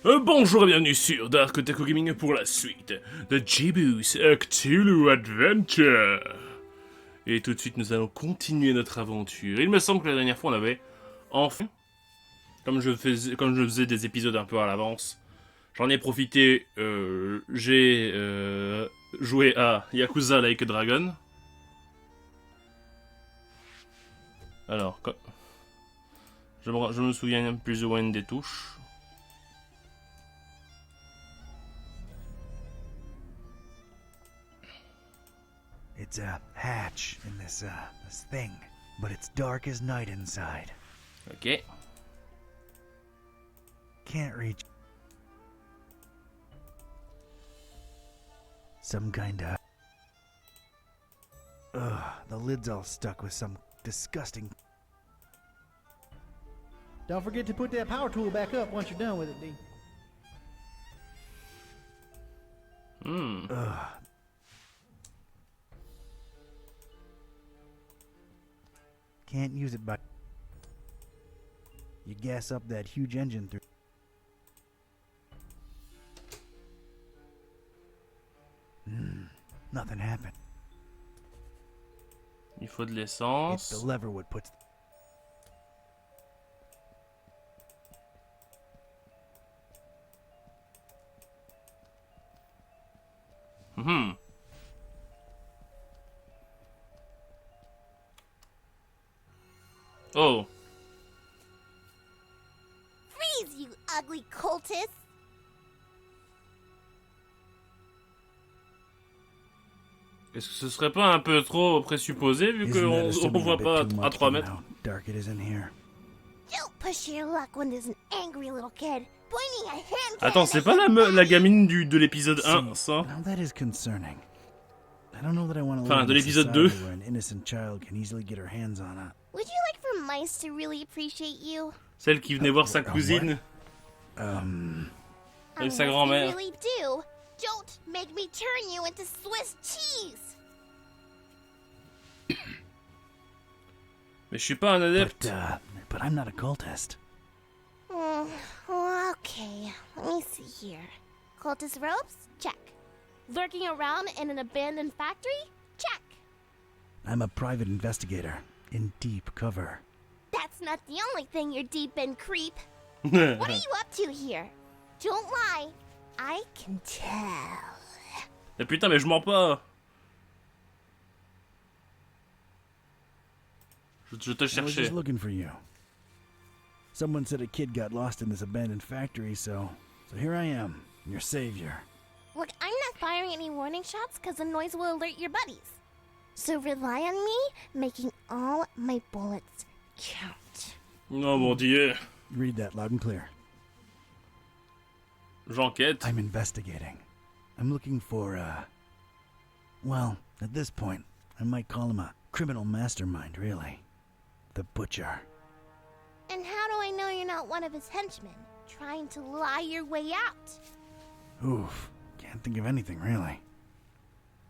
Bonjour et bienvenue sur DarkOtaku Gaming pour la suite de Gibbous, a Cthulhu Adventure. Et tout de suite, nous allons continuer notre aventure. Il me semble que la dernière fois, on avait enfin, comme je faisais des épisodes un peu à l'avance, j'en ai profité. J'ai joué à Yakuza Like a Dragon. Alors, je me souviens plus ou moins des touches. It's a hatch in this thing, but it's dark as night inside. Ok. Can't reach. Some kinda. The lid's all stuck with some disgusting. Don't forget to put that power tool back up once you're done with it, D. Can't use it, but you gas up that huge engine through. Nothing happened. Il faut de It's l'essence. the lever what puts. Oh. Freeze, you ugly cultist! Est-ce que ce serait pas un peu trop présupposé vu Isn't that qu'on assuming a voit bit pas too à much 3 given mètres? how dark it is in here. Don't push your luck when there's an angry little kid pointing a hand Attends, c'est pas la gamine de l'épisode 1, ça? Now that is concerning. I don't know that I want to Enfin, live de in a l'épisode society 2. where an innocent child can easily get her hands on a. Would you like for mice to really appreciate you? Celle qui venait voir sa cousine avec sa Unless grand-mère. you really do, don't make me turn you into Swiss cheese! Mais je suis pas un adepte. But I'm not a cultist. Okay, let me see here. Cultist robes? Check. Lurking around in an abandoned factory? Check. I'm a private investigator in deep cover. That's not the only thing you're deep in, creep. What are you up to here? Don't lie. I can tell. Mais putain, mais je mens pas. Je te I was cherchais. just looking for you. Someone said a kid got lost in this abandoned factory, so here I am, your savior. Look, I'm not firing any warning shots because the noise will alert your buddies. So rely on me making all my bullets count. Oh mon dieu. Read that loud and clear. J'enquête. I'm investigating. I'm looking for, well, at this point, I might call him a criminal mastermind, really. The Butcher. And how do I know you're not one of his henchmen, trying to lie your way out? Oof, can't think of anything, really.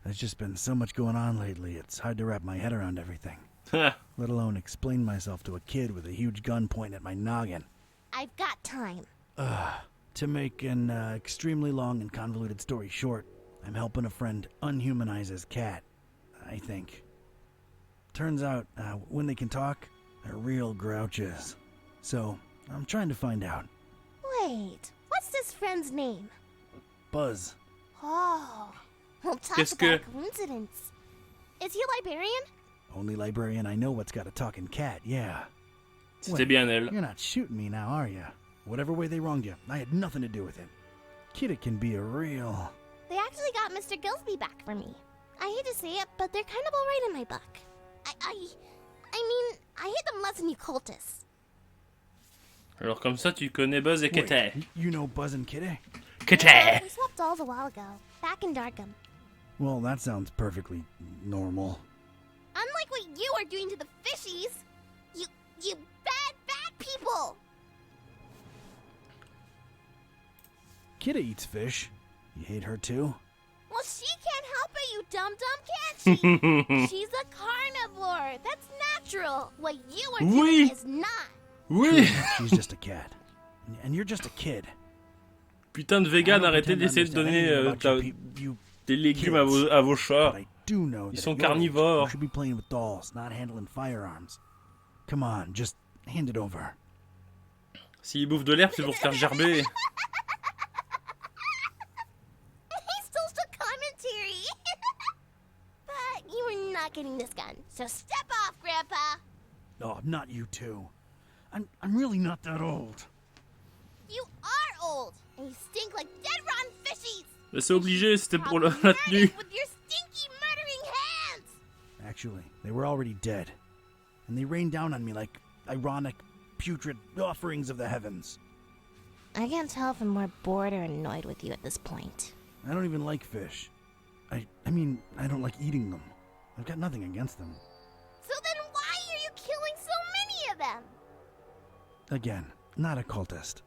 There's just been so much going on lately, it's hard to wrap my head around everything. Let alone explain myself to a kid with a huge gun pointing at my noggin. I've got time. To make an extremely long and convoluted story short, I'm helping a friend unhumanize his cat, I think. Turns out, when they can talk, they're real grouches. So, I'm trying to find out. Wait, what's this friend's name? Buzz. Oh, we'll talk Qu'est-ce about a que- coincidence. Is he a librarian? Only librarian I know what's got a talking cat, yeah. C'était bien elle. You're not shooting me now, are you? Whatever way they wronged you, I had nothing to do with it. Kitteh can be a real... They actually got Mr. Gillsby back for me. I hate to say it, but they're kind of alright in my book. I mean, I hate them less than you cultists. Alors comme ça, tu connais Buzz et Wait, Ketype. you know Buzz and Kitteh? Ketype. We swapped dolls a while ago, back in Darkham. Well, that sounds perfectly normal. Unlike what you are doing to the fishies, you bad people! Kitteh eats fish. You hate her too? Well, she can't help it, you dum-dum, can she? She's a carnivore. That's natural. What you are doing Oui. is not. Oui. She's just a cat. And you're just a kid. Putain de vegan, arrêtez d'essayer de donner des légumes à vos chats. Ils sont carnivores. You should be playing with dolls, not handling firearms. Come on, just hand it over. S'ils bouffent de l'herbe, c'est pour se faire gerber. He still took commentary. But you are not getting this gun, so step off, Grandpa. Oh, not you two. I'm really not that old. You are old, and you stink like dead rotten fishies. Mais c'est obligé, c'était pour la Probably tenue. murdered with your stinky murdering hands. Actually, they were already dead. And they rained down on me like ironic, putrid offerings of the heavens. I can't tell if I'm more bored or annoyed with you at this point. I don't even like fish. I mean, I don't like eating them. I've got nothing against them. So then why are you killing so many of them? Again, not a cultist.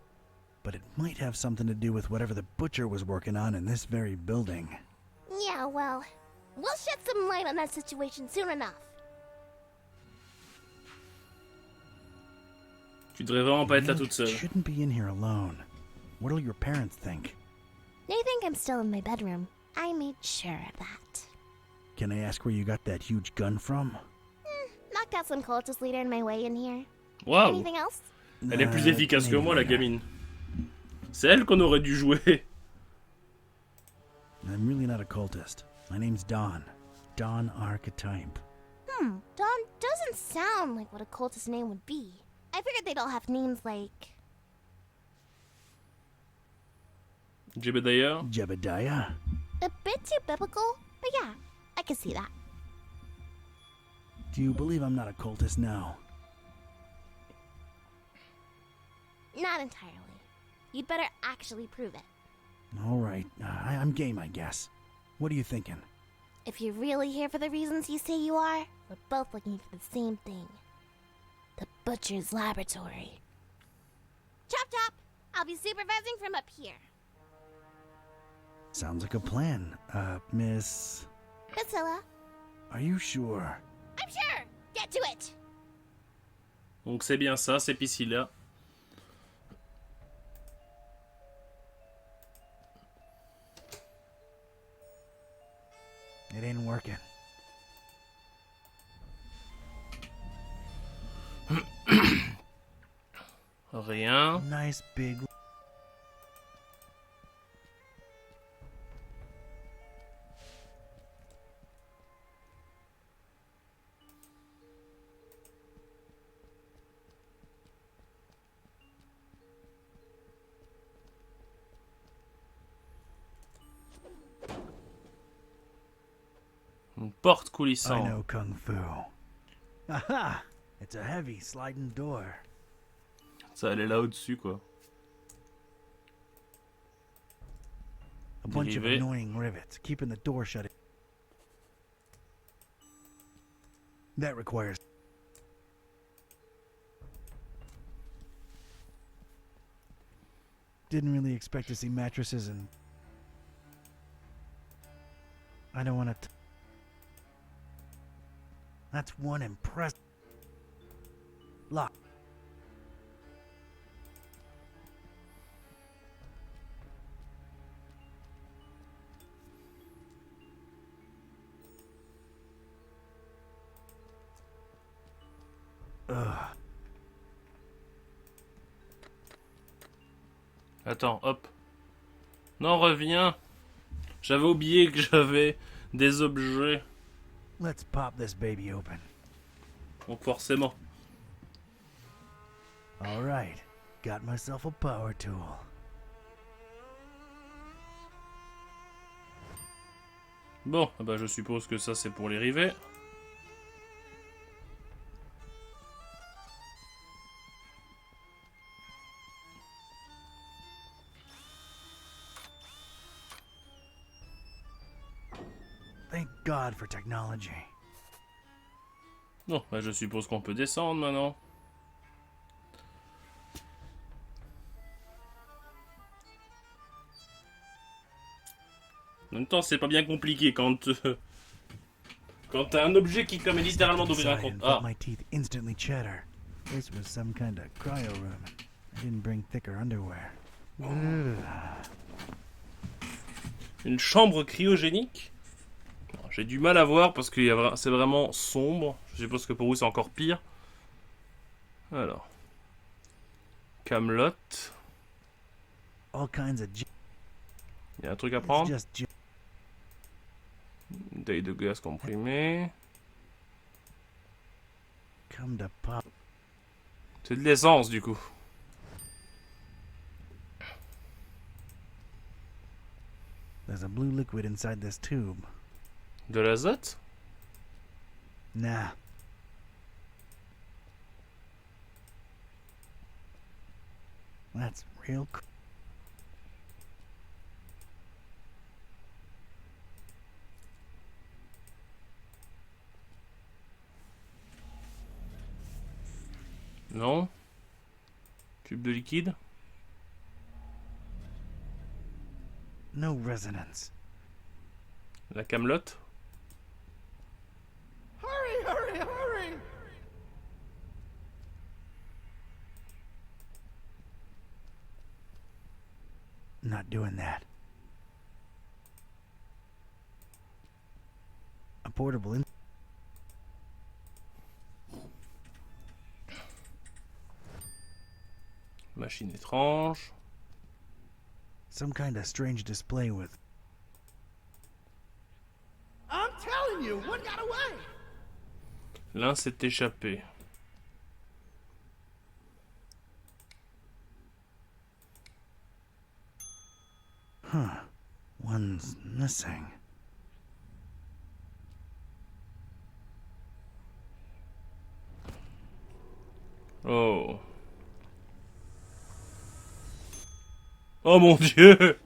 But it might have something to do with whatever the butcher was working on in this very building. Yeah, well, we'll shed some light on that situation soon enough. Tu devrais vraiment pas être là You toute seule. shouldn't be in here alone. What'll your parents think? They think I'm still in my bedroom. I made sure of that. Can I ask where you got that huge gun from? Knocked out some cultist leader in my way in here. Waouh, Anything else? elle est plus efficace que maybe moi, la later. gamine. C'est elle qu'on aurait dû jouer. I'm really not a cultist. My name's Don. Don Archetype. Don doesn't sound like what a cultist name would be. I figured they'd all have names like... Jebediah. Jebediah? a bit too biblical, but yeah, I can see that. Do you believe I'm not a cultist now? Not entirely. You'd better actually prove it. All right, I'm game, I guess. What are you thinking? If you're really here for the reasons you say you are, we're both looking for the same thing. The Butcher's Laboratory. Chop chop! I'll be supervising from up here. Sounds like a plan. Miss... Priscilla, Are you sure? I'm sure! Get to it! Donc c'est bien ça, c'est Priscilla. It ain't working. Rien. Nice big... Une porte I coulissante. know Kung Fu. Aha! It's a heavy sliding door. Ça allait là au-dessus, quoi. A bunch of Dérivé. annoying rivets, keeping the door shut. That requires... Didn't really expect to see mattresses and... I don't want to... That's one impressive... Lock. Ugh. Attends, hop. Non, reviens. J'avais oublié que j'avais des objets. Let's pop this baby open. Donc forcément. All right, got myself a power tool. Bon, bah je suppose que ça c'est pour les rivets. Thank God for technology. Bon, bah je suppose qu'on peut descendre maintenant. En même temps, c'est pas bien compliqué quand quand t'as un objet qui permet littéralement d'ouvrir un Inside compte. and felt Ah, my teeth instantly chatter. This was some kind of cryo room. I didn't bring thicker underwear. Ugh. Une chambre cryogénique. J'ai du mal à voir parce que c'est vraiment sombre. Je suppose que pour vous c'est encore pire. Alors. Camelot. All kinds of Il y a un truc à it's prendre. just Bouteille de gaz comprimé. come to pop. C'est de l'essence du coup. There's a blue liquid inside this tube. De l'azote? Nah. That's real Non. Tube de liquide? no resonance. La camelote? Hurry, hurry, hurry! Not doing that. A portable in Machine étrange. some kind of strange display with I'm telling you, one got away! L'un s'est échappé. one's missing. Oh. Oh mon dieu!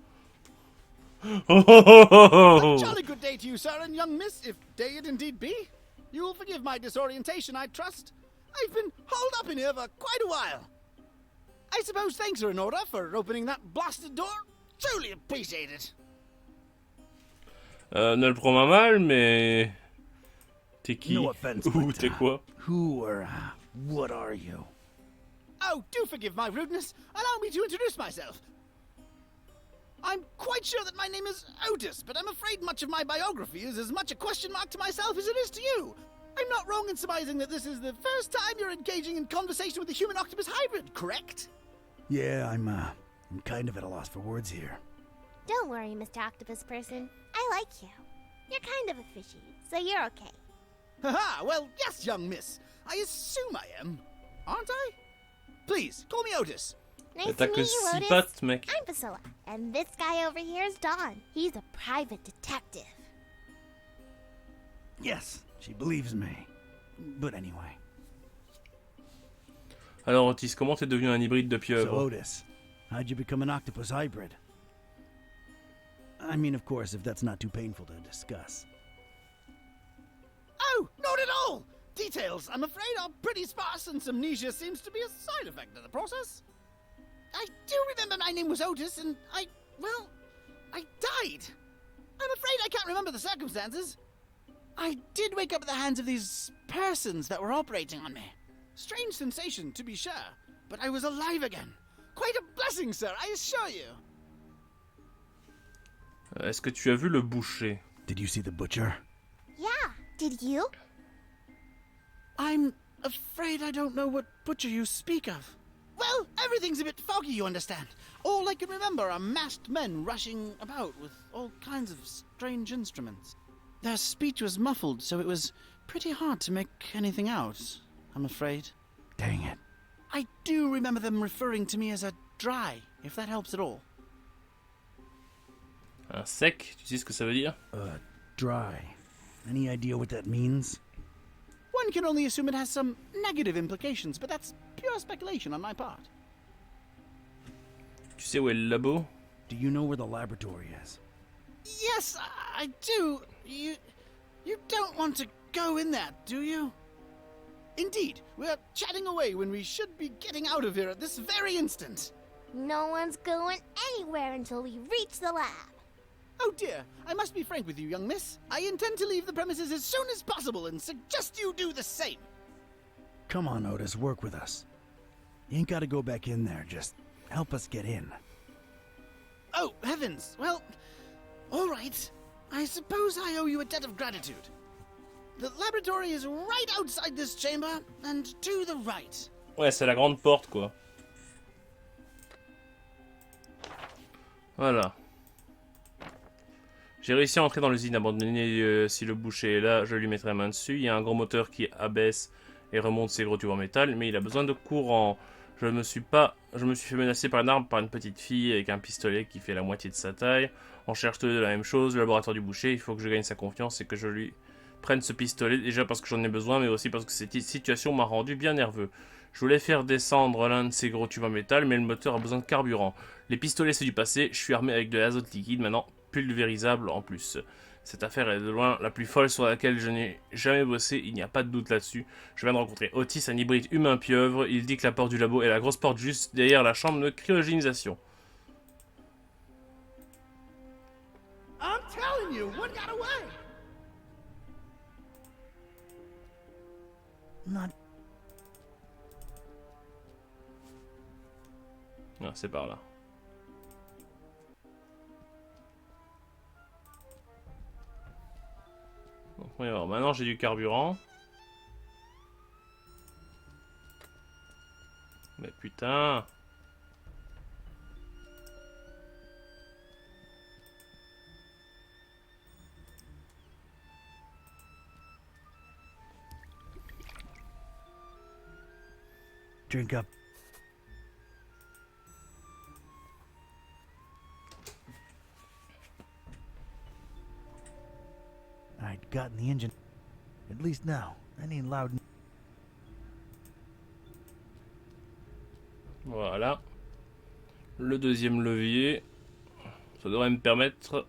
Oh, oh, oh, oh, oh. Jolly good day to you, sir, and young miss, if day it indeed be. You will forgive my disorientation, I trust. I've been holed up in here for quite a while. I suppose thanks are in order for opening that blasted door. Truly appreciate it. Ne le prends pas mal, mais... T'es qui? No offense, Ou but, t'es quoi? Who or what are you? Oh, do forgive my rudeness. Allow me to introduce myself. I'm quite sure that my name is Otis, but I'm afraid much of my biography is as much a question mark to myself as it is to you. I'm not wrong in surmising that this is the first time you're engaging in conversation with a human-octopus hybrid, correct? Yeah, I'm kind of at a loss for words here. Don't worry, Mr. Octopus Person. I like you. You're kind of a fishy, so you're okay. Haha, well, yes, young miss. I assume I am. Aren't I? Please, call me Otis. Nice T'as to que meet you, 6 Otis. pattes, mec. I'm Priscilla, and this guy over here is Dawn. He's a private detective. Yes, she believes me. But anyway. Alors Otis, comment t'es devenu un hybride de So pieuvre? Otis, how'd you become an octopus hybrid? I mean, of course, if that's not too painful to discuss. Oh, not at all! Details, I'm afraid, are pretty sparse, and amnesia seems to be a side effect of the process. I do remember my name was Otis, and I died. I'm afraid I can't remember the circumstances. I did wake up at the hands of these persons that were operating on me. Strange sensation, to be sure, but I was alive again. Quite a blessing, sir, I assure you. Est-ce que tu as vu le boucher? Did you see the butcher? Yeah, did you? I'm afraid I don't know what butcher you speak of. Well, everything's a bit foggy, you understand. All I can remember are masked men rushing about with all kinds of strange instruments. Their speech was muffled, so it was pretty hard to make anything out, I'm afraid. Dang it. I do remember them referring to me as a dry, if that helps at all. Un sec, tu sais ce que ça veut dire? Dry. Any idea what that means? One can only assume it has some negative implications, but that's pure speculation on my part. Tu sais où est le labo? Do you know where the laboratory is? Yes, I do. You don't want to go in there, do you? Indeed, we're chatting away when we should be getting out of here at this very instant. No one's going anywhere until we reach the lab. Oh dear, I must be frank with you, young miss. I intend to leave the premises as soon as possible and suggest you do the same. Come on, Otis, work with us. You ain't gotta go back in there, just help us get in. Oh, heavens. Well, All right. I suppose I owe you a debt of gratitude. The laboratory is right outside this chamber, and to the right. Ouais, c'est la grande porte, quoi. Voilà. J'ai réussi à entrer dans l'usine abandonnée. Si le boucher est là, je lui mettrai la main dessus. Il y a un gros moteur qui abaisse et remonte ses gros tubes en métal, mais il a besoin de courant. Je me suis fait menacer par une arme par une petite fille avec un pistolet qui fait la moitié de sa taille. On cherche tous les deux la même chose, le laboratoire du boucher. Il faut que je gagne sa confiance et que je lui prenne ce pistolet, déjà parce que j'en ai besoin, mais aussi parce que cette situation m'a rendu bien nerveux. Je voulais faire descendre l'un de ces gros tubes en métal, mais le moteur a besoin de carburant. Les pistolets, c'est du passé. Je suis armé avec de l'azote liquide maintenant, pulvérisable en plus. Cette affaire est de loin la plus folle sur laquelle je n'ai jamais bossé, il n'y a pas de doute là-dessus. Je viens de rencontrer Otis, un hybride humain-pieuvre. Il dit que la porte du labo est la grosse porte juste derrière la chambre de cryogénisation. I'm telling you, what got away? Not. Ah, c'est par là. Donc, oui, alors, maintenant j'ai du carburant. Mais putain. Drink up. I'd gotten the engine. At least now. That ain't loud. Voilà. Le deuxième levier. Ça devrait me permettre...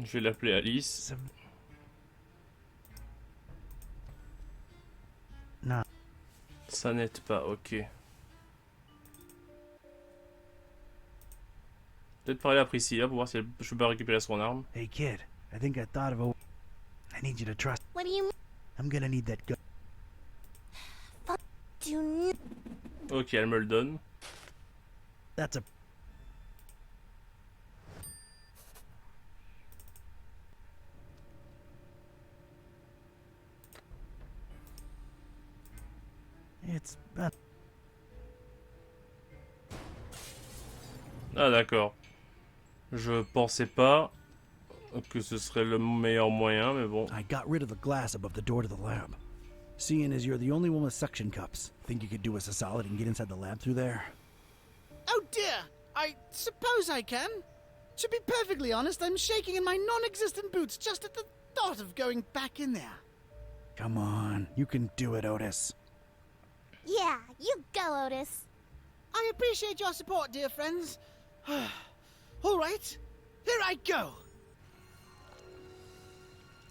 Je vais l'appeler Alice. Non. Ça n'aide pas, ok. Peut-être parler à Priscilla pour voir si je peux pas récupérer son arme. Hey kid, I think I thought of a. I need you to trust. What do you mean? I'm gonna need that gun. Do you Ok, elle me le donne. That's a. It's. Ah d'accord. Je pensais pas que ce serait le meilleur moyen, mais bon. I got rid of the glass above the door to the lab. Seeing as you're the only one with suction cups, think you could do us a solid and get inside the lab through there? Oh dear, I suppose I can. To be perfectly honest, I'm shaking in my non-existent boots just at the thought of going back in there. Come on, you can do it, Otis. Yeah, you go, Otis. I appreciate your support, dear friends. All right, here I go.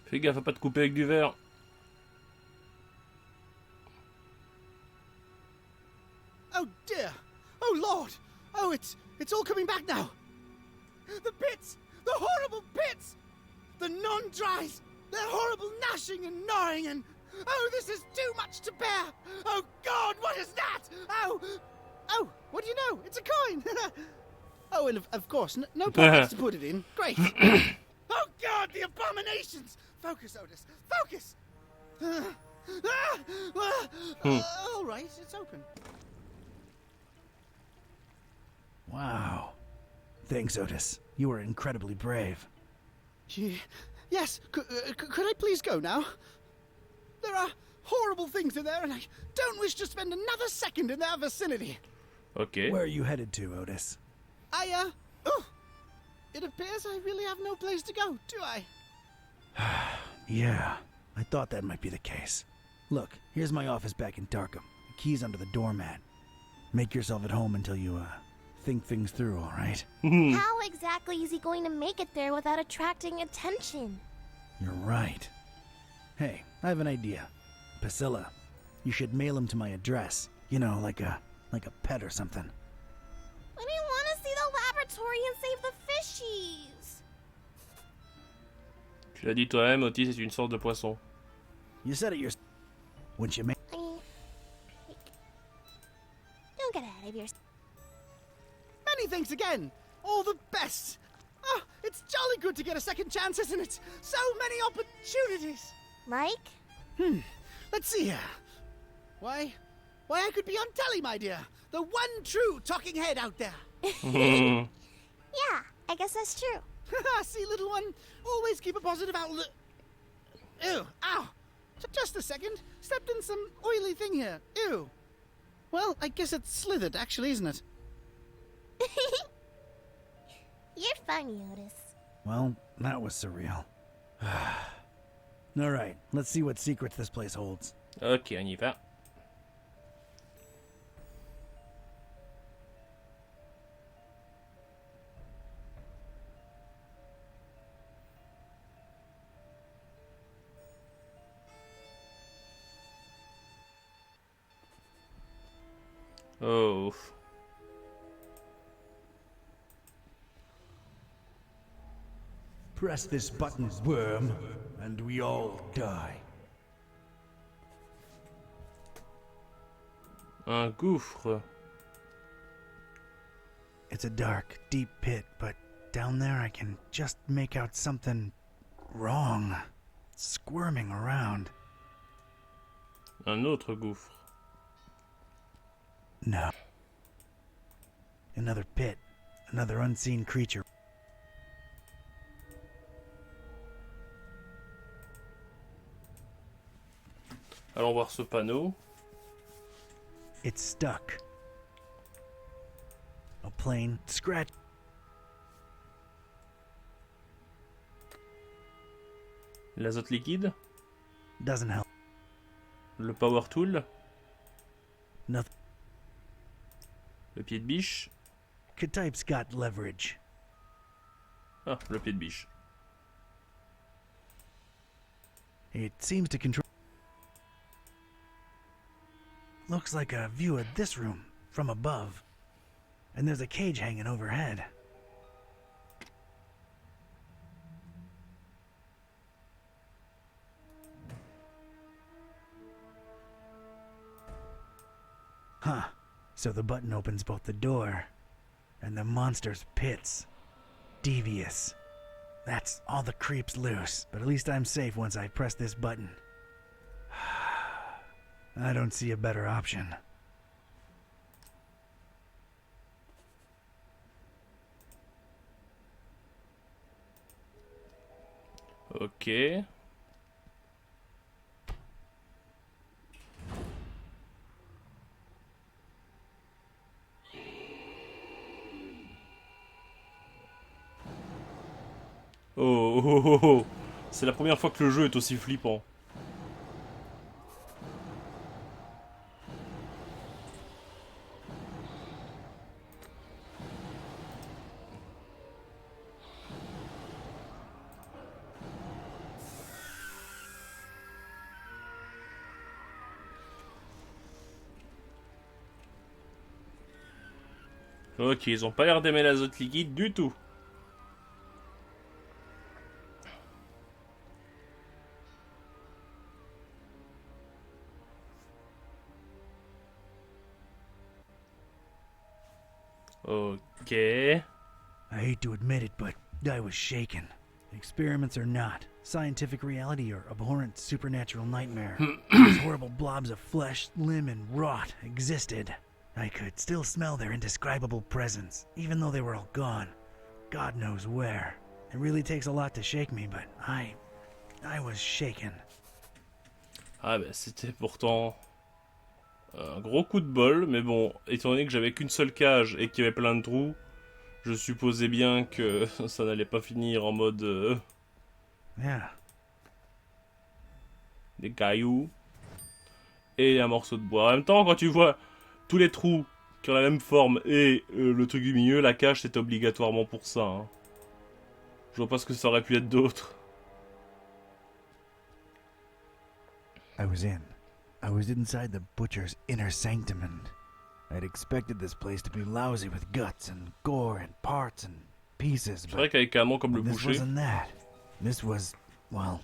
Fais gaffe à pas te couper avec du verre. Oh dear. Oh Lord. Oh, it's all coming back now. The pits, the horrible pits, the non-dries, their horrible gnashing and gnawing and... Oh, this is too much to bear! Oh, God, what is that? Oh! Oh, what do you know? It's a coin! Oh, and of course, no pockets to put it in. Great! Oh, God, the abominations! Focus, Otis, focus! All right, it's open. Wow. Thanks, Otis. You were incredibly brave. Yes, could I please go now? There are horrible things in there, and I don't wish to spend another second in their vicinity. Ok. Where are you headed to, Otis? Oh! It appears I really have no place to go, do I? Yeah, I thought that might be the case. Look, here's my office back in Darkham. The key's under the doormat. Make yourself at home until you, think things through, all right? How exactly is he going to make it there without attracting attention? You're right. Hey, I have an idea. Priscilla, you should mail him to my address. You know, like a pet or something. I didn't want to see the laboratory and save the fishies. Tu l'as dit toi-même, Otis est une sorte de poisson. You said it yourself. Wouldn't you make... I mean, don't get ahead of yourself. Many thanks again. All the best. Oh, it's jolly good to get a second chance, isn't it? So many opportunities. Like? Let's see here. Why, I could be on telly, my dear. The one true talking head out there. Yeah, I guess that's true. See, little one, always keep a positive outlook. Ew, ow. Just a second. Stepped in some oily thing here. Ew. Well, I guess it's slithered, actually, isn't it? You're funny, Otis. Well, that was surreal. All right, let's see what secrets this place holds. Ok, on y va. Oh. Press this button, worm, and we all die. Un gouffre. It's a dark, deep pit, but down there I can just make out something wrong. Squirming around. Un autre gouffre. No. Another pit. Another unseen creature. Allons voir ce panneau. It's stuck. A plain scratch. L'azote liquide. Doesn't help. Le power tool. Nothing. Le pied de biche. Ketype's got leverage. Ah, le pied de biche. It seems to control. Looks like a view of this room from above. And there's a cage hanging overhead. Huh. So the button opens both the door and the monster's pits. Devious. That's all the creeps loose, but at least I'm safe once I press this button. I don't see a better option. Ok. Oh, oh, oh, oh. C'est la première fois que le jeu est aussi flippant. Ok, ils ont pas l'air d'aimer l'azote liquide du tout. Ok. I hate to admit it, but I was shaken. Experiments or not, scientific reality or abhorrent supernatural nightmare, these horrible blobs of flesh, limb, and rot existed. I could still smell their indescribable presence, even though they were all gone. God knows where. It really takes a lot to shake me, but I was shaken. Ah bah c'était pourtant un gros coup de bol, mais bon, étant donné que j'avais qu'une seule cage et qu'il y avait plein de trous, je supposais bien que ça n'allait pas finir en mode Yeah. des cailloux et un morceau de bois. En même temps, quand tu vois tous les trous qui ont la même forme et le truc du milieu, la cage c'est obligatoirement pour ça. Hein. Je vois pas ce que ça aurait pu être d'autre. I was inside the butcher's inner sanctum, and I'd expected this place to be lousy with guts and gore and parts and pieces, C'est vrai but qu'avec un nom comme le this boucher. wasn't that. This was, well,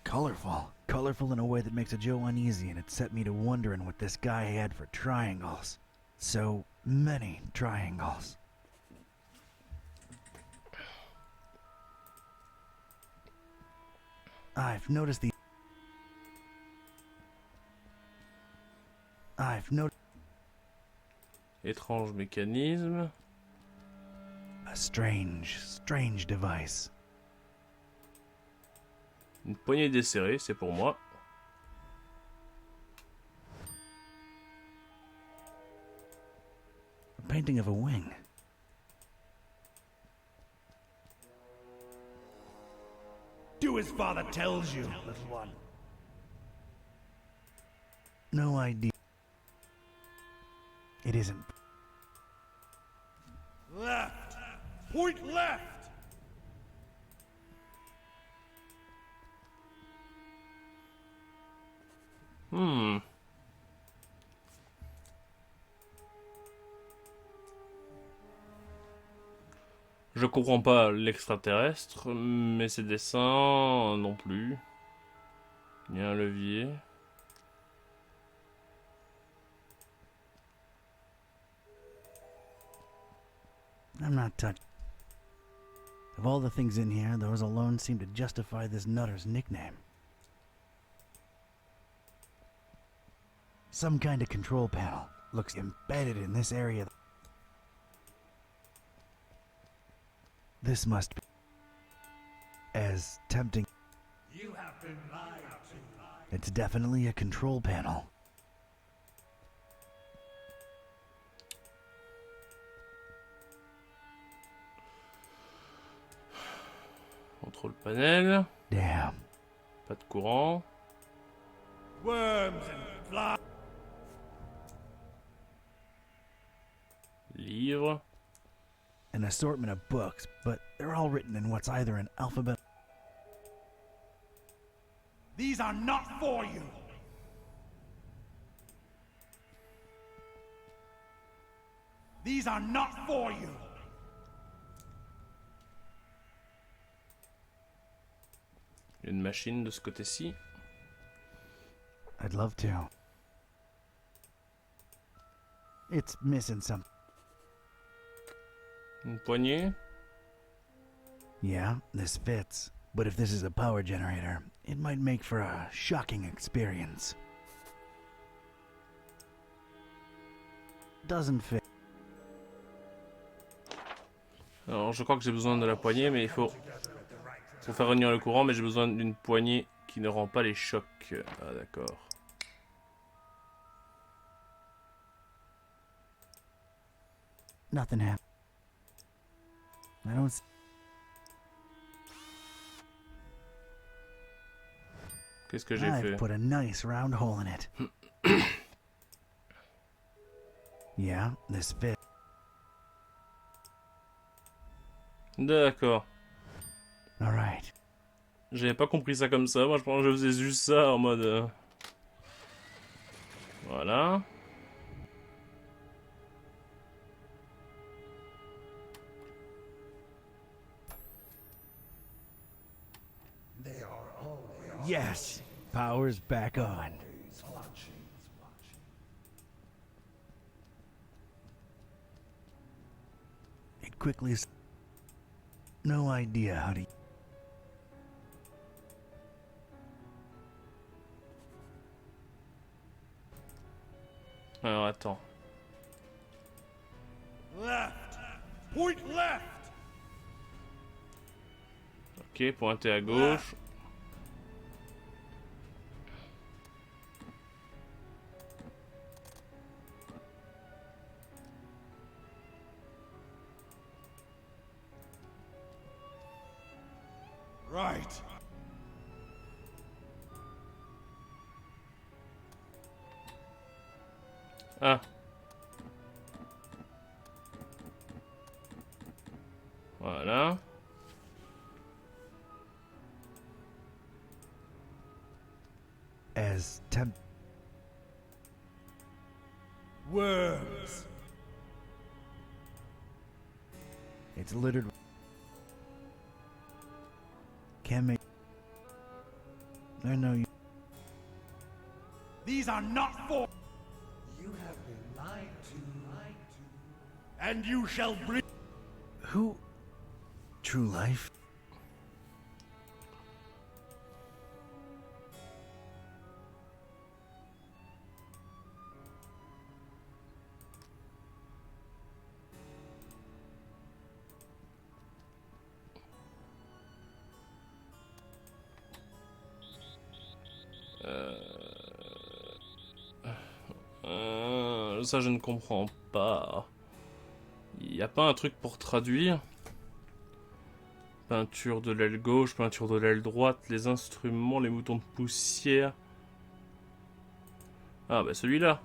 colorful. Colorful in a way that makes a Joe uneasy, and it set me to wondering what this guy had for triangles. So many triangles. I've noticed Étrange mécanisme. a strange device. Une poignée desserrée, c'est pour moi. A painting of a wing. Do as father tells you, little one. No idea. It isn't. Left! Point left! Je comprends pas l'extraterrestre, mais ses dessins non plus. Il y a un levier. I'm not touched. Of all the things in here, those alone seem to justify this nutter's nickname. Some kind of control panel looks embedded in this area. This must be as tempting. You have been lied to. It's definitely a control panel. Contrôle panel. Damn. Pas de courant. Worms and flies. Livre. An assortment of books, but they're all written in what's either an alphabet. These are not for you. These are not for you. Une machine de ce côté-ci. I'd love to. It's missing something. Une poignée. Yeah, this fits. But if this is a power generator, it might make for a shocking experience. Doesn't fit. Alors je crois que j'ai besoin de la poignée, mais il faut faire revenir le courant, mais j'ai besoin d'une poignée qui ne rend pas les chocs. Ah d'accord. Nothing happened. I don't see. Qu'est-ce que j'ai I've fait? put a nice round hole in it. Yeah, this fits. D'accord. All right. J'avais pas compris ça comme ça. Moi je pense que je faisais juste ça en mode... Voilà. Yes, power's back on. It quickly. No idea how to. Alors attends. Left. Point left. Ok, pointer à gauche. Right. Ah. Voilà. As temp. Worms. It's littered. Can't make. I know you. These are not for. You have been lied to. And you shall bring. Who? True life? Ça je ne comprends pas. Il n'y a pas un truc pour traduire? Peinture de l'aile gauche, peinture de l'aile droite, les instruments, les moutons de poussière. Ah bah celui-là.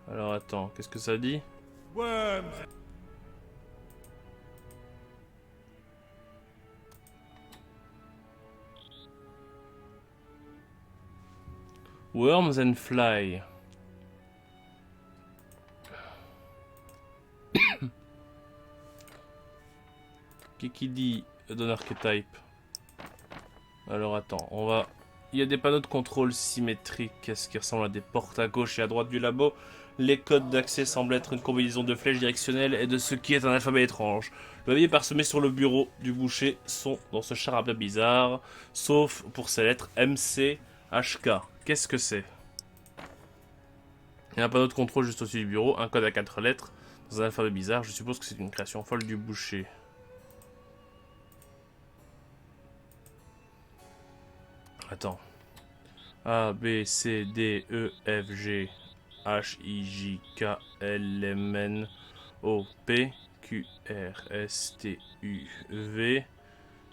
Alors attends, qu'est-ce que ça dit? Worms. Worms and fly. Qui dit donneur Ketype? Alors attends, on va... Il y a des panneaux de contrôle symétriques, qu'est-ce qui ressemble à des portes à gauche et à droite du labo. Les codes d'accès semblent être une combinaison de flèches directionnelles et de ce qui est un alphabet étrange. Le papier parsemé sur le bureau du boucher sont dans ce charabia bizarre, sauf pour ces lettres MC, HK. Qu'est-ce que c'est? Il y a un panneau de contrôle juste au-dessus du bureau, un code à 4 lettres, dans un alphabet bizarre. Je suppose que c'est une création folle du boucher. Attends. A, B, C, D, E, F, G, H, I, J, K, L, M, N, O, P, Q, R, S, T, U, V,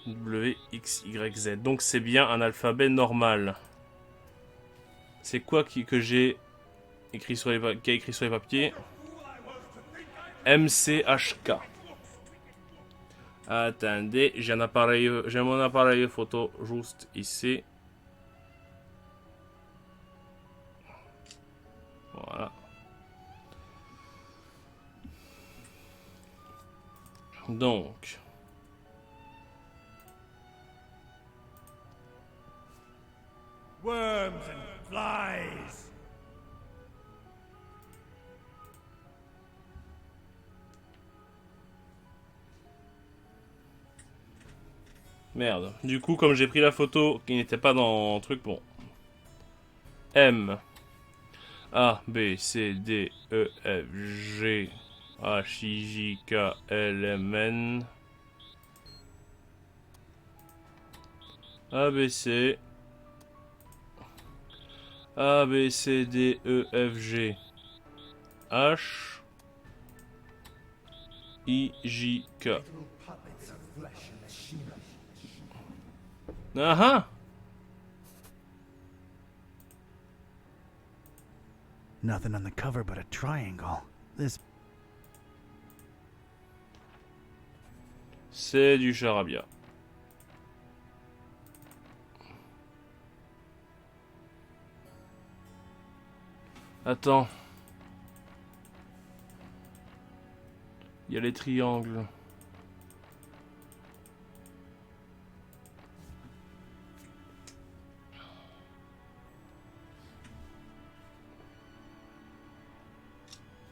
W, X, Y, Z. Donc c'est bien un alphabet normal. C'est quoi que j'ai écrit sur les qui a écrit sur les papiers? MCHK. Attendez, j'ai mon appareil photo juste ici. Voilà. Donc. Worms and flies. Merde. Du coup, comme j'ai pris la photo qui n'était pas dans le truc, bon. M. A, B, C, D, E, F, G, H, I, J, K, L, M, N. A, B, C. A, B, C, D, E, F, G, H, I, J, K. Ah ah! Nothing on the cover but a triangle. This. C'est du charabia. Attends. Il y a les triangles.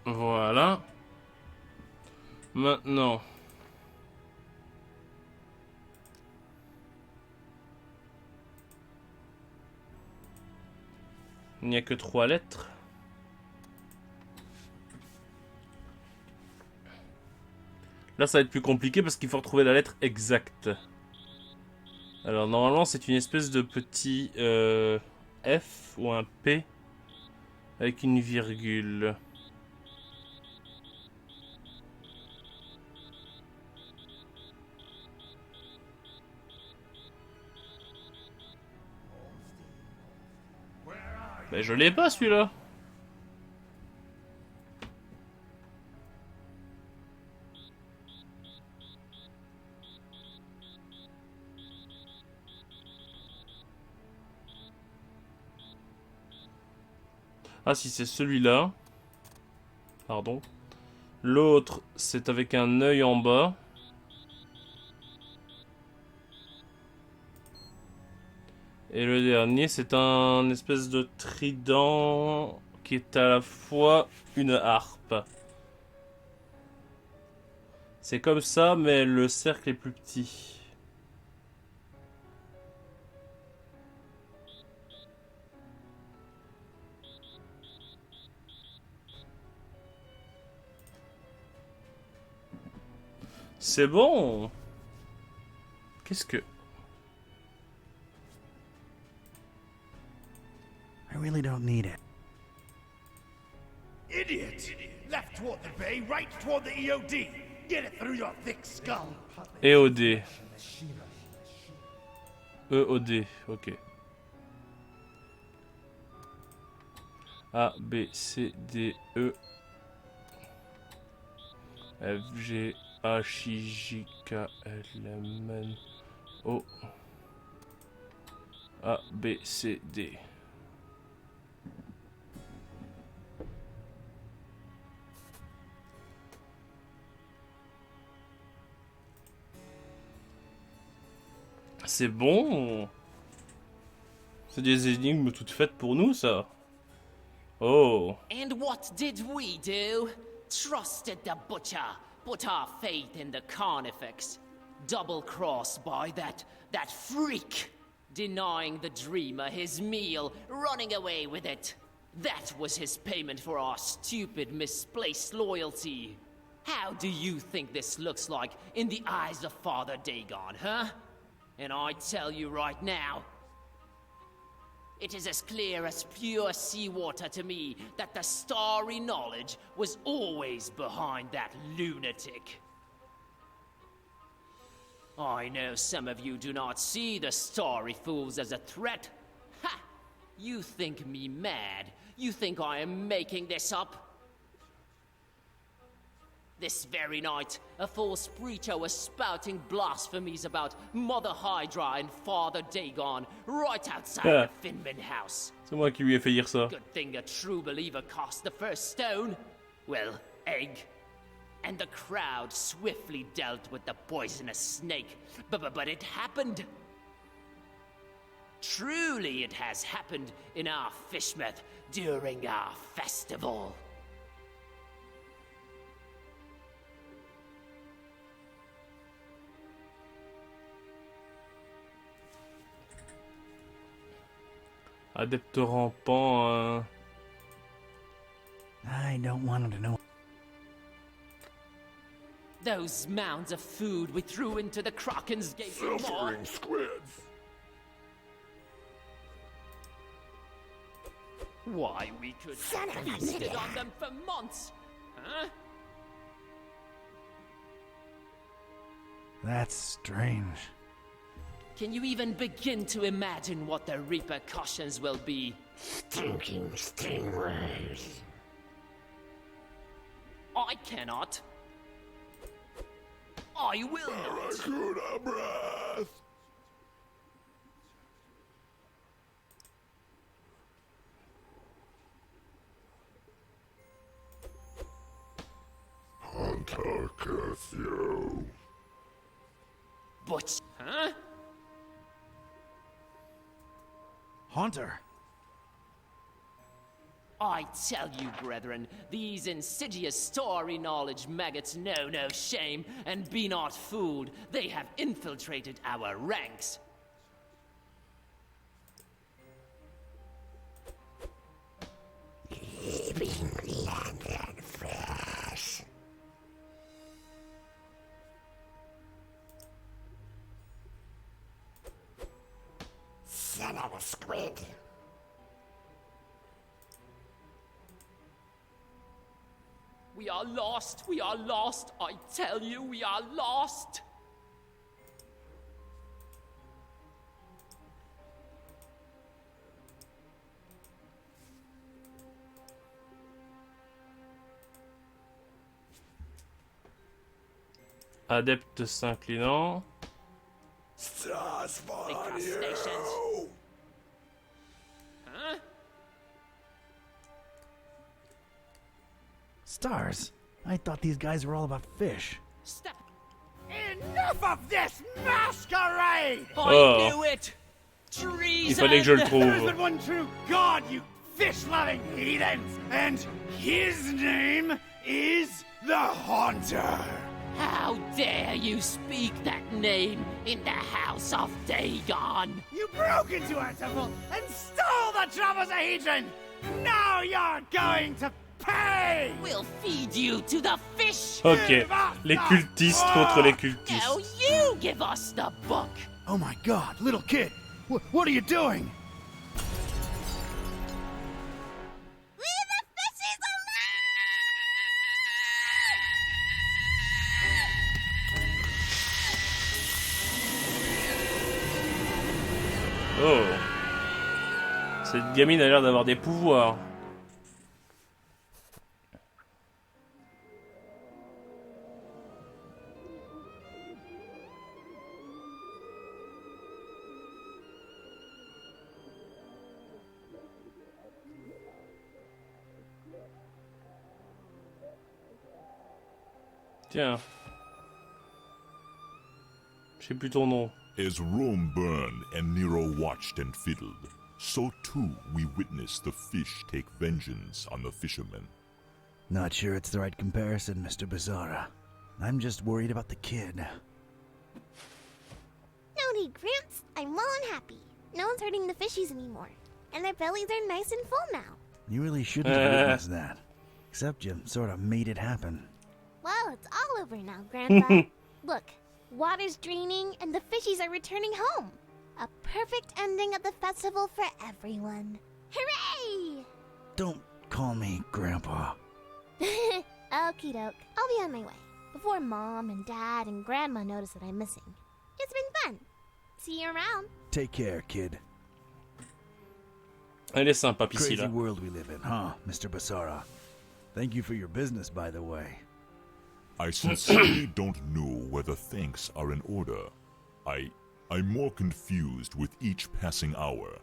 Voilà. Maintenant. Il n'y a que 3 lettres. Là, ça va être plus compliqué parce qu'il faut retrouver la lettre exacte. Alors, normalement, c'est une espèce de petit F ou un P avec une virgule. Ben, je l'ai pas celui-là. Ah si c'est celui-là. Pardon. L'autre c'est avec un œil en bas. Et le dernier c'est un espèce de trident qui est à la fois une harpe. C'est comme ça mais le cercle est plus petit. C'est bon. Qu'est-ce que... I really don't need it. Idiot! Left toward the bay, right toward the EOD. Get it through your thick skull. EOD. EOD, ok. A, B, C, D, E. F, G, H, I, J, K, L, M, N, O. A, B, C, D. C'est bon. C'est des énigmes toutes faites pour nous, ça. Oh. And what did we do? Trusted the butcher, put our faith in the carnifex. Double-crossed by that freak. Denying the dreamer his meal, running away with it. That was his payment for our stupid, misplaced loyalty. How do you think this looks like in the eyes of Father Dagon, huh? And I tell you right now, it is as clear as pure seawater to me that the starry knowledge was always behind that lunatic. I know some of you do not see the starry fools as a threat. Ha! You think me mad? You think I am making this up? This very night, a false preacher was spouting blasphemies about Mother Hydra and Father Dagon right outside the Finman house. C'est moi qui lui ai fait dire ça. Good thing a true believer cast the first stone. Well, egg. And the crowd swiftly dealt with the poisonous snake. But it happened. Truly it has happened in our Fishmouth during our festival. Adepte rampant. I don't want him to know. Those mounds of food we threw into the Kraken's gave you more. squids. Why, we could have feasted on them for months, huh? That's strange. Can you even begin to imagine what the repercussions will be? Stinking stingrays. I cannot. I will not. Barracuda breath. Hunter curse you. But, huh? Haunter! I tell you, brethren, these insidious story knowledge maggots know no shame, and be not fooled, they have infiltrated our ranks. Leaving London fresh. Son of a squid. We are lost, I tell you, we are lost. Adepte s'inclinant. Stars fall Big on crustaceans. you. Huh? Stars? I thought these guys were all about fish. Step. Enough of this masquerade! I knew it! Treason! Il fallait que je le There is trouve. but one true God, you fish-loving heathens! And his name is the Haunter! How dare you speak that name in the House of Dagon? You broke into our temple and stole the Trapezohedron! Now you're going to pay! We'll feed you to the fish! Ok, les cultistes contre les cultistes. Now you give us the book! Oh my god, little kid! What are you doing? Leave the fishes Oh. Cette gamine a l'air d'avoir des pouvoirs. Tiens. Je sais plus ton nom. As Rome burned and Nero watched and fiddled, so too we witnessed the fish take vengeance on the fishermen. Not sure it's the right comparison, Mr. Bizarra. I'm just worried about the kid. No need, Gramps. I'm well and happy. No one's hurting the fishies anymore. And their bellies are nice and full now. You really shouldn't have witnessed that. Except you sort of made it happen. Well, it's all over now, Grandpa. Look, water's draining and the fishies are returning home. A perfect ending of the festival for everyone. Hooray! Don't call me Grandpa. Okie doke. I'll be on my way. Before Mom and Dad and Grandma notice that I'm missing. It's been fun. See you around. Take care, kid. Elle est sympa, Crazy Piscilla. world we live in, huh, Mr. Bizarra? Thank you for your business, by the way. I sincerely don't know whether thanks are in order. I'm more confused with each passing hour,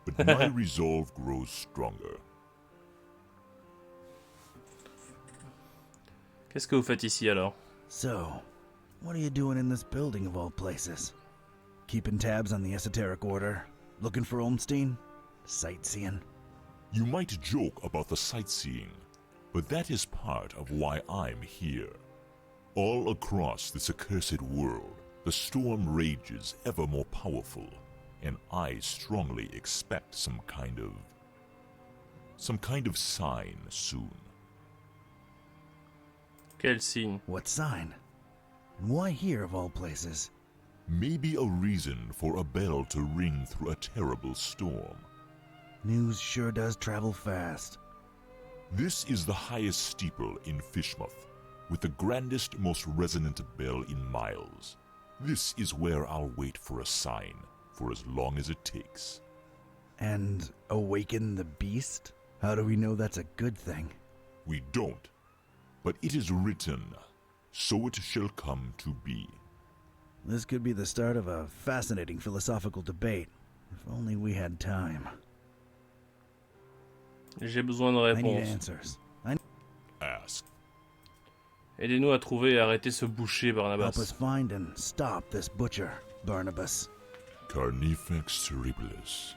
but my resolve grows stronger. Qu'est-ce que vous faites ici alors? So, what are you doing in this building of all places? Keeping tabs on the esoteric order? Looking for Olmstein? Sightseeing? You might joke about the sightseeing, but that is part of why I'm here. All across this accursed world, the storm rages ever more powerful, and I strongly expect some kind of sign soon. Quel signe? What sign? And why here of all places? Maybe a reason for a bell to ring through a terrible storm. News sure does travel fast. This is the highest steeple in Fishmouth, with the grandest, most resonant bell in miles. This is where I'll wait for a sign, for as long as it takes. And awaken the beast? How do we know that's a good thing? We don't, but it is written, so it shall come to be. This could be the start of a fascinating philosophical debate. If only we had time. J'ai besoin de I need réponses. answers. Ask. Aidez-nous à trouver et arrêter ce boucher, Help us Barnabas. find and stop this butcher, Barnabas. Carnifex terribilis.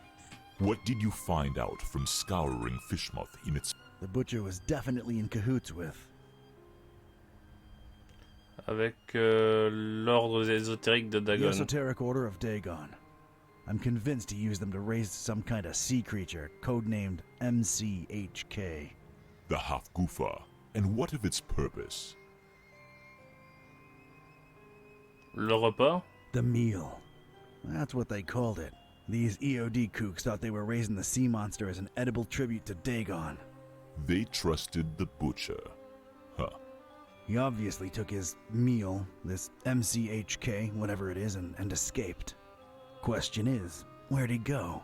What did you find out from scouring Fishmouth in its... The butcher was definitely in cahoots with. Avec l'ordre ésotérique de The Dagon. Esoteric Order of Dagon. I'm convinced he used them to raise some kind of sea creature, codenamed MCHK. The Half-Gufa, and what of its purpose? Le repas? The meal. That's what they called it. These EOD kooks thought they were raising the sea monster as an edible tribute to Dagon. They trusted the butcher. Huh. He obviously took his meal, this MCHK, whatever it is, and escaped. Question is, where'd he go?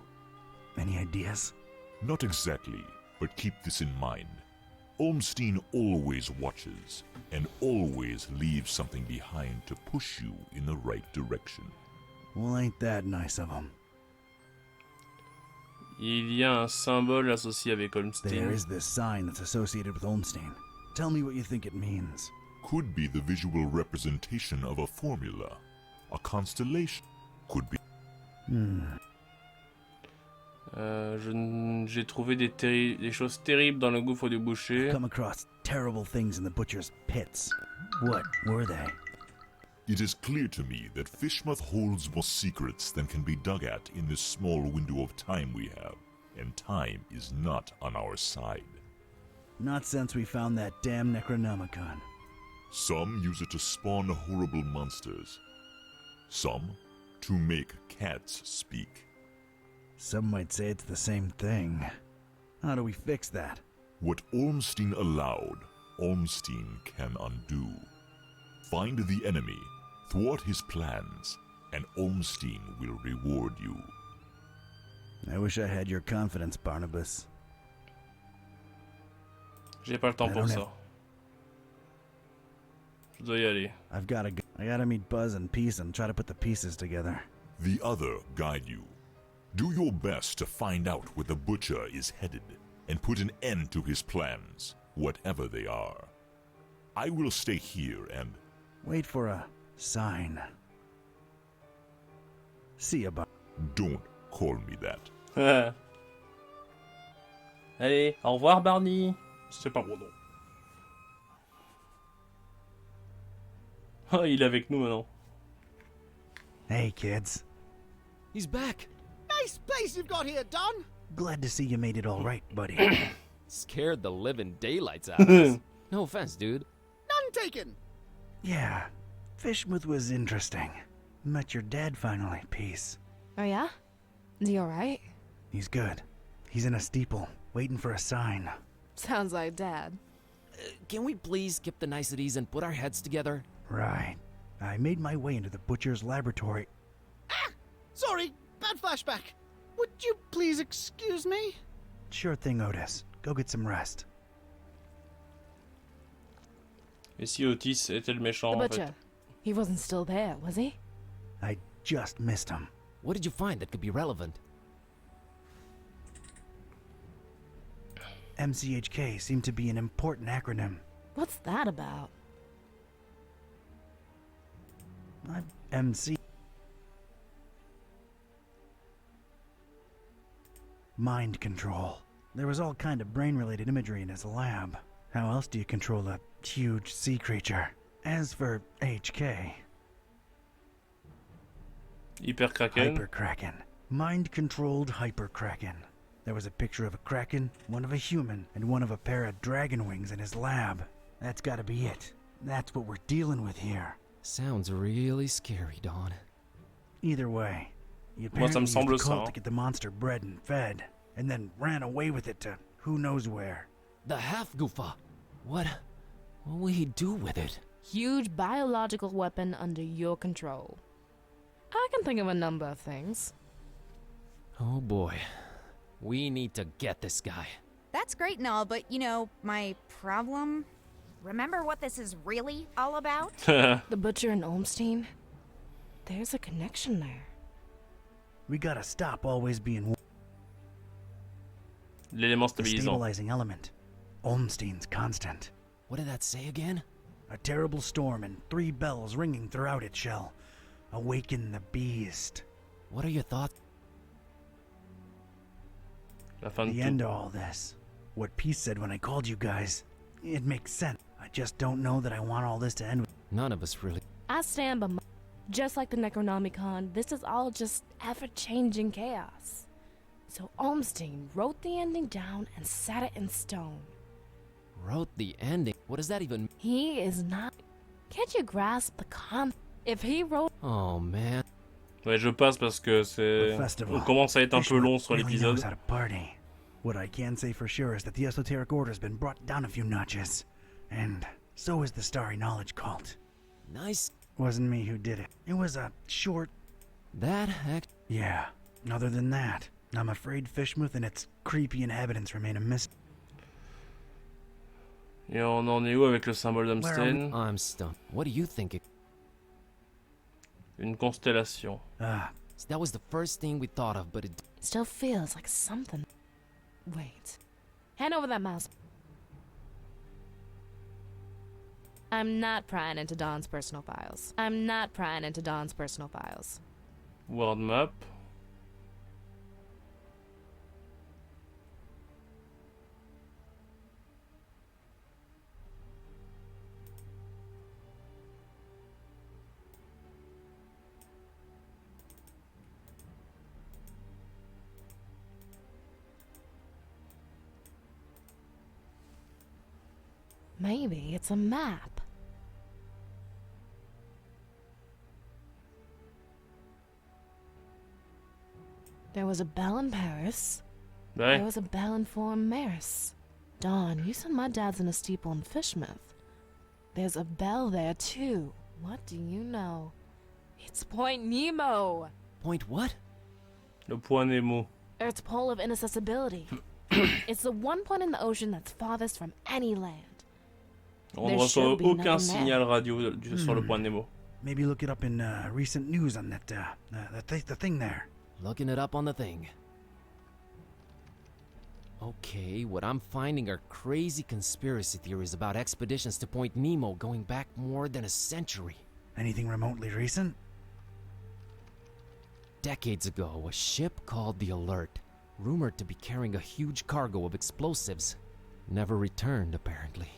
Any ideas? Not exactly, but keep this in mind. Olmstein always watches, and always leaves something behind to push you in the right direction. Well, ain't that nice of him. Il y a un symbole associé avec There Holmstein. is this sign that's associated with Olmstein. Tell me what you think it means. Could be the visual representation of a formula. A constellation. Could be. J'ai trouvé des choses terribles dans le gouffre du boucher. Come across terrible things in the butcher's pits. What were they? It is clear to me that Fishmouth holds more secrets than can be dug at in this small window of time we have, and time is not on our side. Not since we found that damn Necronomicon. Some use it to spawn horrible monsters. Some to make cats speak. Some might say it's the same thing. How do we fix that? What Ormstein allowed, Ormstein can undo. Find the enemy, thwart his plans, and Ormstein will reward you. I wish I had your confidence, Barnabas. J'ai pas le temps I pour don't ça. have- Je dois y aller. I gotta meet Buzz and Peace and try to put the pieces together. The other guide you. Do your best to find out where the butcher is headed, and put an end to his plans, whatever they are. I will stay here and... Wait for a sign. See ya, Bar. Don't call me that. Allez, au revoir Barney. C'est pas mon nom. Ah, il est avec nous maintenant. Hey, kids. He's back. Nice place you've got here, Don. Glad to see you made it all right, buddy. Scared the living daylights out of us. No offense, dude. None taken. Yeah, Fishmouth was interesting. Met your dad finally, Peace. Oh yeah? Is he alright? He's good. He's in a steeple, waiting for a sign. Sounds like Dad. Can we please skip the niceties and put our heads together? Right. I made my way into the butcher's laboratory. Sorry, bad flashback. Would you please excuse me? Sure thing, Otis. Go get some rest. Et si Otis était le méchant The en butcher. fait? He wasn't still there, was he? I just missed him. What did you find that could be relevant? MCHK seemed to be an important acronym. What's that about? MC. Mind control. There was all kind of brain-related imagery in his lab. How else do you control a huge sea creature? As for HK, Hyper Kraken. Hyper Kraken. Mind-controlled Hyper Kraken. There was a picture of a kraken, one of a human, and one of a pair of dragon wings in his lab. That's gotta be it. That's what we're dealing with here. Sounds really scary, Dawn. Either way, he Moi, apparently ça me used semble the cult ça. to get the monster bred and fed, and then ran away with it to who knows where. The half-goofa. What will we do with it? Huge biological weapon under your control. I can think of a number of things. Oh boy. We need to get this guy. That's great and all, but you know, my problem? Remember what this is really all about? The butcher and Olmstein? There's a connection there. We gotta stop always being L'élément the stabilisant. stabilizing element. Olmstein's constant. What did that say again? A terrible storm and 3 bells ringing throughout it shall awaken the beast. What are your thoughts? La fin de The tout. end of all this. What Peace said when I called you guys. It makes sense. I just don't know that I want all this to end with. None of us really. I stand by my... Just like the Necronomicon, this is all just ever-changing chaos. So Olmstein wrote the ending down and set it in stone. Wrote the ending. What does that even mean? He is not... Can't you grasp the If he wrote... Oh man. Ouais, je passe parce que c'est. The festival. On commence à être un peu long sur Really knows l'épisode. how to party. What I can say for sure is that the esoteric order's been brought down a few notches. And so is the Starry Knowledge Cult. Nice. Wasn't me who did it. It was a short... That act. Yeah. Other than that, I'm afraid Fishmouth and its creepy inhabitants remain a mystery. Et on en est où avec le symbole d'Amstein? I'm stunned. What do you think? Une constellation. That was the first thing we thought of, but it. Still feels like something... Wait. Hand over that mouse. I'm not prying into Don's personal files. I'm not prying into Don's personal files. World map. Maybe it's a map. There was a bell in Paris. Ouais. There was a bell in Forum Maris. Dawn, you said my dad's in a steeple in Fishmouth. There's a bell there, too. What do you know? It's Point Nemo! Point what? Le point Nemo. Earth's pole of inaccessibility. It's the one point in the ocean that's farthest from any land. On There ne reçoit should be aucun nothing signal there. radio sur le point Nemo. Maybe look it up in recent news on that, the thing there. Looking it up on the thing. Okay, what I'm finding are crazy conspiracy theories about expeditions to Point Nemo going back more than a century. Anything remotely recent? Decades ago, a ship called the Alert, rumored to be carrying a huge cargo of explosives, never returned apparently.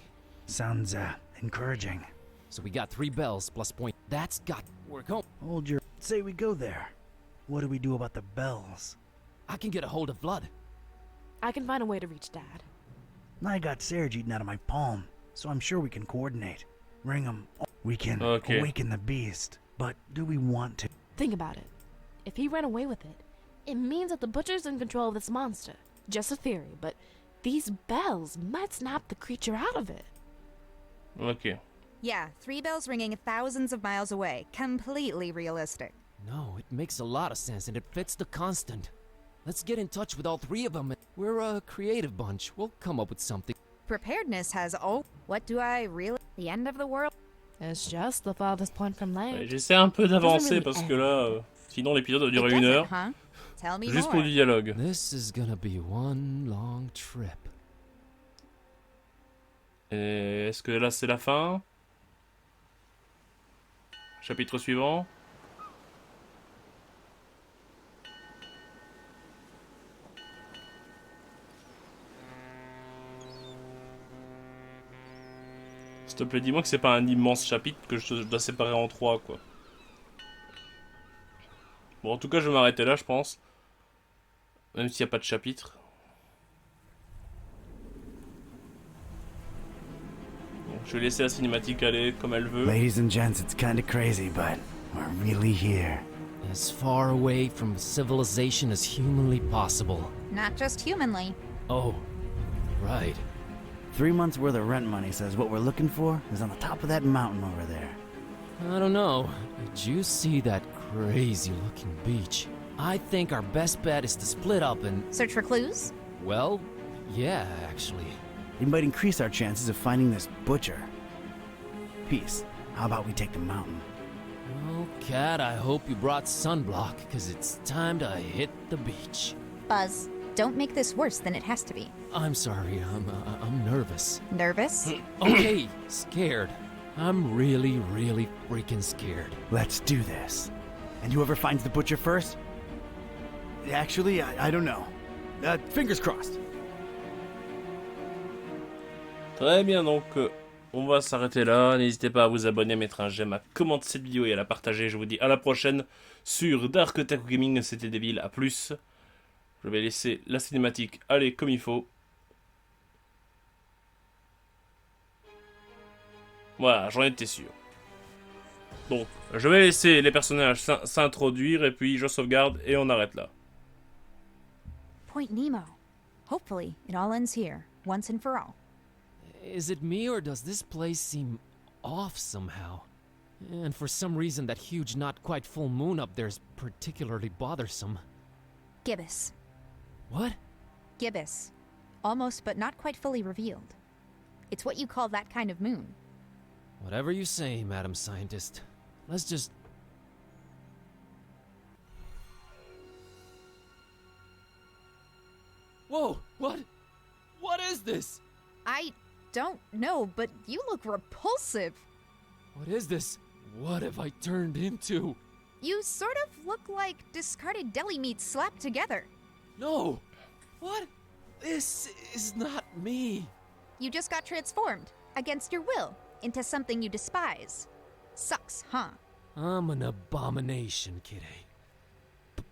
Sounds, encouraging. So we got 3 bells plus point. That's got... We're going... Hold your... Say we go there. What do we do about the bells? I can get a hold of Vlad. I can find a way to reach Dad. I got Serge eaten out of my palm, so I'm sure we can coordinate. Ring him. We can Okay. awaken the beast. But do we want to? Think about it. If he ran away with it, it means that the Butcher's in control of this monster. Just a theory, but these bells might snap the creature out of it. Ok. Yeah, 3 bells ringing thousands of miles away. Completely realistic. No, it makes a lot of sense and it fits the constant. Let's get in touch with all 3 of them. We're a creative bunch. We'll come up with something. Preparedness has all... What do I really... The end of the world? It's just the farthest point from land. Ouais, j'essaie un peu d'avancer really parce end. que là, sinon l'épisode va It durer doesn't, 1 heure. huh? Tell me Juste more. pour du dialogue. This is gonna be one long trip. Et est-ce que là c'est la fin? Chapitre suivant. S'il te plaît, dis-moi que c'est pas un immense chapitre que je dois séparer en 3, quoi. Bon, en tout cas, je vais m'arrêter là, je pense. Même s'il n'y a pas de chapitre. Bon, je vais laisser la cinématique aller comme elle veut. Ladies and gents, it's kinda crazy, but we're really here. As far away from civilization as humanly possible. Not just humanly. Oh, right. 3 months worth of rent money says what we're looking for is on the top of that mountain over there. I don't know. Did you see that crazy looking beach? I think our best bet is to split up and... Search for clues? Well, yeah, actually. It might increase our chances of finding this butcher. Peace. How about we take the mountain? Well, Cat, I hope you brought sunblock, because it's time to hit the beach. Buzz, don't make this worse than it has to be. I'm sorry, I'm nervous. Nervous? Okay, scared. I'm really, really freaking scared. Let's do this. And whoever finds the butcher first? Actually, I don't know. Fingers crossed. Très bien, donc on va s'arrêter là. N'hésitez pas à vous abonner, à mettre un j'aime, à commenter cette vidéo et à la partager. Je vous dis à la prochaine sur DarkOtaku Gaming. C'était Devil, à plus. Je vais laisser la cinématique aller comme il faut. Voilà, j'en étais sûr. Donc, je vais laisser les personnages s'introduire et puis je sauvegarde et on arrête là. Point Nemo. Hopefully, it all ends here, once and for all. Is it me, or does this place seem off somehow? And for some reason, that huge, not quite full moon up there is particularly bothersome. Gibbous. What? Gibbous. Almost but not quite fully revealed. It's what you call that kind of moon. Whatever you say, Madam Scientist. Let's just... Whoa! What? What is this? don't know, but you look repulsive. What is this? What have I turned into? You sort of look like discarded deli meat slapped together. No! What? This is not me. You just got transformed, against your will, into something you despise. Sucks, huh? I'm an abomination, Kitteh.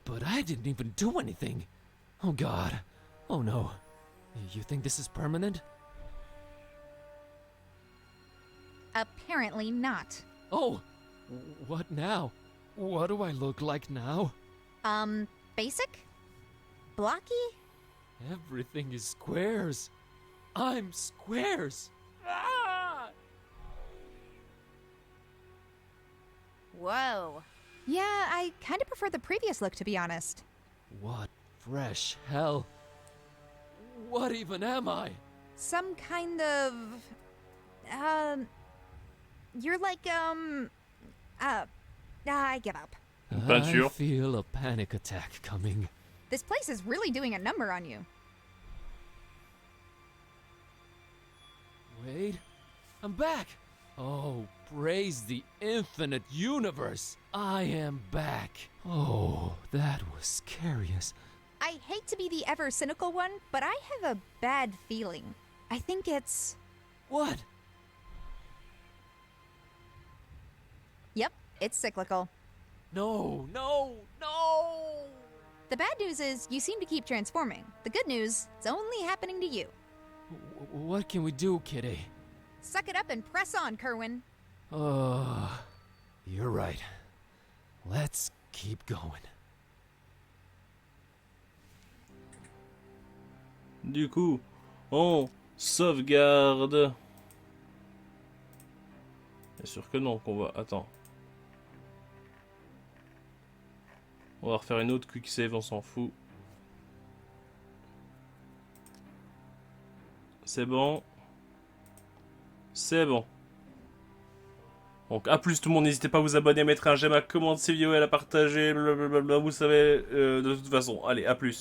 But I didn't even do anything. Oh god. Oh no. You think this is permanent? Apparently not. Oh! What now? What do I look like now? Basic? Blocky? Everything is squares. I'm squares. Ah! Whoa. Yeah, I kind of prefer the previous look, to be honest. What fresh hell? What even am I? Some kind of... You're like, I give up. I feel a panic attack coming. This place is really doing a number on you. Wait, I'm back! Oh, praise the infinite universe! I am back. Oh, that was scary as... I hate to be the ever cynical one, but I have a bad feeling. I think it's... What? Yep, it's cyclical. No! The bad news is you seem to keep transforming. The good news, it's only happening to you. What can we do, Kitteh? Suck it up and press on, Kerwan. You're right. Let's keep going. Du coup, on sauvegarde. Bien sûr que non, qu'on va... Attends. On va refaire une autre quick save, on s'en fout. C'est bon. C'est bon. Donc, à plus tout le monde, n'hésitez pas à vous abonner, à mettre un j'aime, à commenter cette vidéo et à la partager, blablabla, vous savez, de toute façon. Allez, à plus.